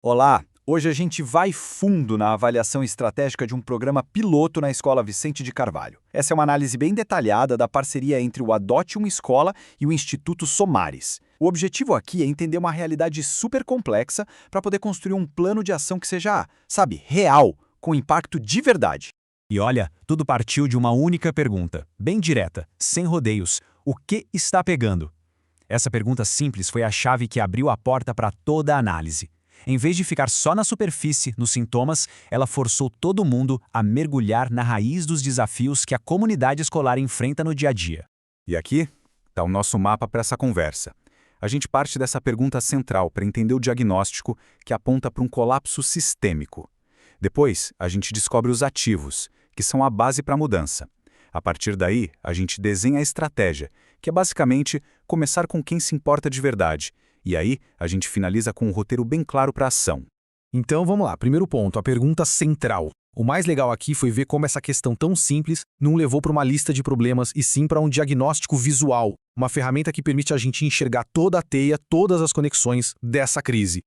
Olá! Hoje a gente vai fundo na avaliação estratégica de um programa piloto na Escola Vicente de Carvalho. Essa é uma análise bem detalhada da parceria entre o Adote uma Escola e o Instituto Somares. O objetivo aqui é entender uma realidade super complexa para poder construir um plano de ação que seja, sabe, real, com impacto de verdade. E olha, tudo partiu de uma única pergunta, bem direta, sem rodeios. O que está pegando? Essa pergunta simples foi a chave que abriu a porta para toda a análise. Em vez de ficar só na superfície, nos sintomas, ela forçou todo mundo a mergulhar na raiz dos desafios que a comunidade escolar enfrenta no dia a dia. E aqui está o nosso mapa para essa conversa. A gente parte dessa pergunta central para entender o diagnóstico que aponta para um colapso sistêmico. Depois, a gente descobre os ativos, que são a base para a mudança. A partir daí, a gente desenha a estratégia, que é basicamente começar com quem se importa de verdade. E aí, a gente finaliza com um roteiro bem claro para a ação. Então vamos lá, primeiro ponto, a pergunta central. O mais legal aqui foi ver como essa questão tão simples não levou para uma lista de problemas e sim para um diagnóstico visual, uma ferramenta que permite a gente enxergar toda a teia, todas as conexões dessa crise.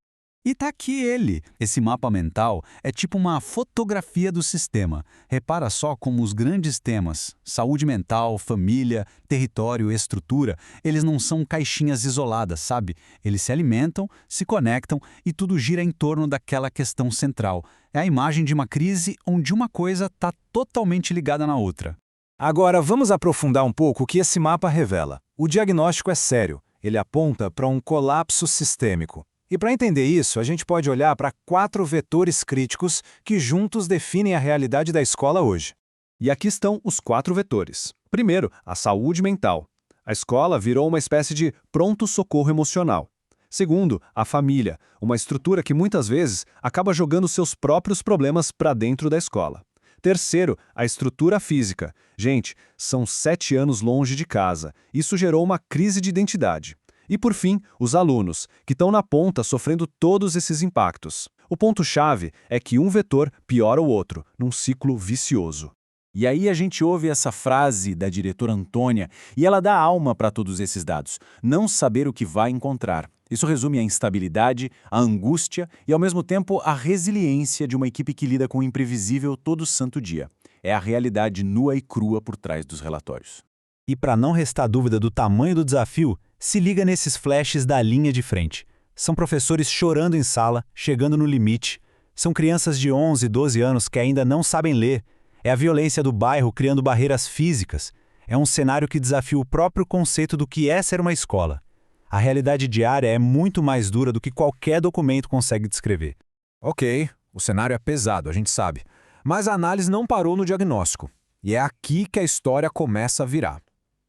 E tá aqui ele. Esse mapa mental é tipo uma fotografia do sistema. Repara só como os grandes temas, saúde mental, família, território, estrutura, eles não são caixinhas isoladas, sabe? Eles se alimentam, se conectam e tudo gira em torno daquela questão central. É a imagem de uma crise onde uma coisa está totalmente ligada na outra. Agora vamos aprofundar um pouco o que esse mapa revela. O diagnóstico é sério. Ele aponta para um colapso sistêmico. E para entender isso, a gente pode olhar para 4 vetores críticos que juntos definem a realidade da escola hoje. E aqui estão os 4 vetores. Primeiro, a saúde mental. A escola virou uma espécie de pronto-socorro emocional. Segundo, a família, uma estrutura que muitas vezes acaba jogando seus próprios problemas para dentro da escola. Terceiro, a estrutura física. Gente, são 7 anos longe de casa. Isso gerou uma crise de identidade. E por fim, os alunos, que estão na ponta sofrendo todos esses impactos. O ponto-chave é que um vetor piora o outro, num ciclo vicioso. E aí a gente ouve essa frase da diretora Antônia e ela dá alma para todos esses dados. Não saber o que vai encontrar. Isso resume a instabilidade, a angústia e, ao mesmo tempo, a resiliência de uma equipe que lida com o imprevisível todo santo dia. É a realidade nua e crua por trás dos relatórios. E para não restar dúvida do tamanho do desafio, se liga nesses flashes da linha de frente. São professores chorando em sala, chegando no limite. São crianças de 11, 12 anos que ainda não sabem ler. É a violência do bairro criando barreiras físicas. É um cenário que desafia o próprio conceito do que é ser uma escola. A realidade diária é muito mais dura do que qualquer documento consegue descrever. Ok, o cenário é pesado, a gente sabe. Mas a análise não parou no diagnóstico. E é aqui que a história começa a virar.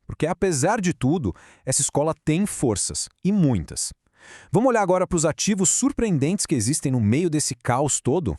Porque, apesar de tudo, essa escola tem forças, e muitas. Vamos olhar agora para os ativos surpreendentes que existem no meio desse caos todo?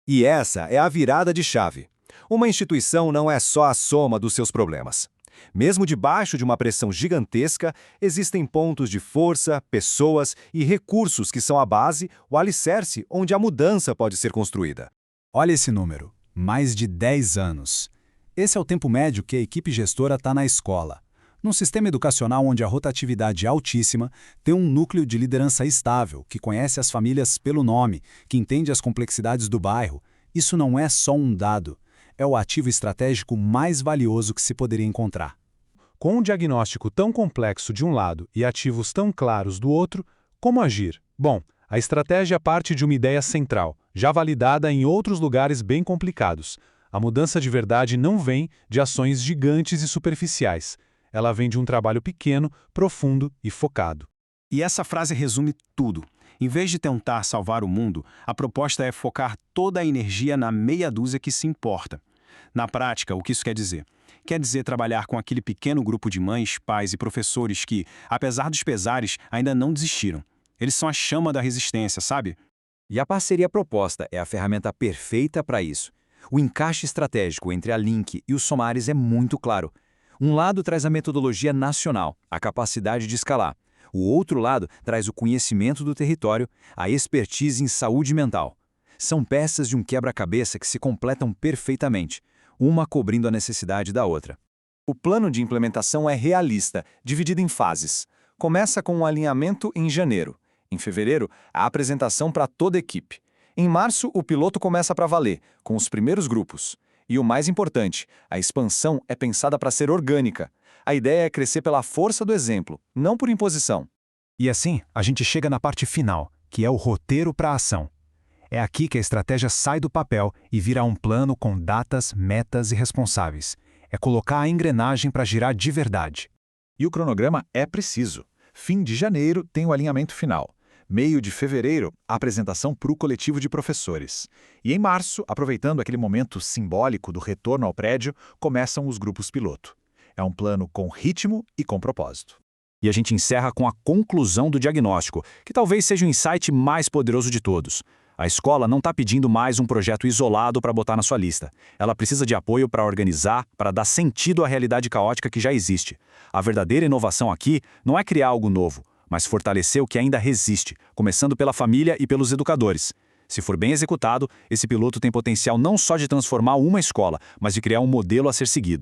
E essa é a virada de chave. Uma instituição não é só a soma dos seus problemas. Mesmo debaixo de uma pressão gigantesca, existem pontos de força, pessoas e recursos que são a base, o alicerce onde a mudança pode ser construída. Olha esse número, mais de 10 anos. Esse é o tempo médio que a equipe gestora está na escola. Num sistema educacional onde a rotatividade é altíssima, tem um núcleo de liderança estável, que conhece as famílias pelo nome, que entende as complexidades do bairro. Isso não é só um dado, é o ativo estratégico mais valioso que se poderia encontrar. Com um diagnóstico tão complexo de um lado e ativos tão claros do outro, como agir? Bom, a estratégia parte de uma ideia central, já validada em outros lugares bem complicados. A mudança de verdade não vem de ações gigantes e superficiais. Ela vem de um trabalho pequeno, profundo e focado. E essa frase resume tudo. Em vez de tentar salvar o mundo, a proposta é focar toda a energia na meia dúzia que se importa. Na prática, o que isso quer dizer? Quer dizer trabalhar com aquele pequeno grupo de mães, pais e professores que, apesar dos pesares, ainda não desistiram. Eles são a chama da resistência, sabe? E a parceria proposta é a ferramenta perfeita para isso. O encaixe estratégico entre a Link e os Somares é muito claro. Um lado traz a metodologia nacional, a capacidade de escalar. O outro lado traz o conhecimento do território, a expertise em saúde mental. São peças de um quebra-cabeça que se completam perfeitamente, uma cobrindo a necessidade da outra. O plano de implementação é realista, dividido em fases. Começa com um alinhamento em janeiro. Em fevereiro, a apresentação para toda a equipe. Em março, o piloto começa para valer, com os primeiros grupos. E o mais importante, a expansão é pensada para ser orgânica. A ideia é crescer pela força do exemplo, não por imposição. E assim, a gente chega na parte final, que é o roteiro para a ação. É aqui que a estratégia sai do papel e vira um plano com datas, metas e responsáveis. É colocar a engrenagem para girar de verdade. E o cronograma é preciso. Fim de janeiro tem o alinhamento final. Meio de fevereiro, a apresentação para o coletivo de professores. E em março, aproveitando aquele momento simbólico do retorno ao prédio, começam os grupos piloto. É um plano com ritmo e com propósito. E a gente encerra com a conclusão do diagnóstico, que talvez seja o insight mais poderoso de todos. A escola não está pedindo mais um projeto isolado para botar na sua lista. Ela precisa de apoio para organizar, para dar sentido à realidade caótica que já existe. A verdadeira inovação aqui não é criar algo novo, mas fortalecer o que ainda resiste, começando pela família e pelos educadores. Se for bem executado, esse piloto tem potencial não só de transformar uma escola, mas de criar um modelo a ser seguido.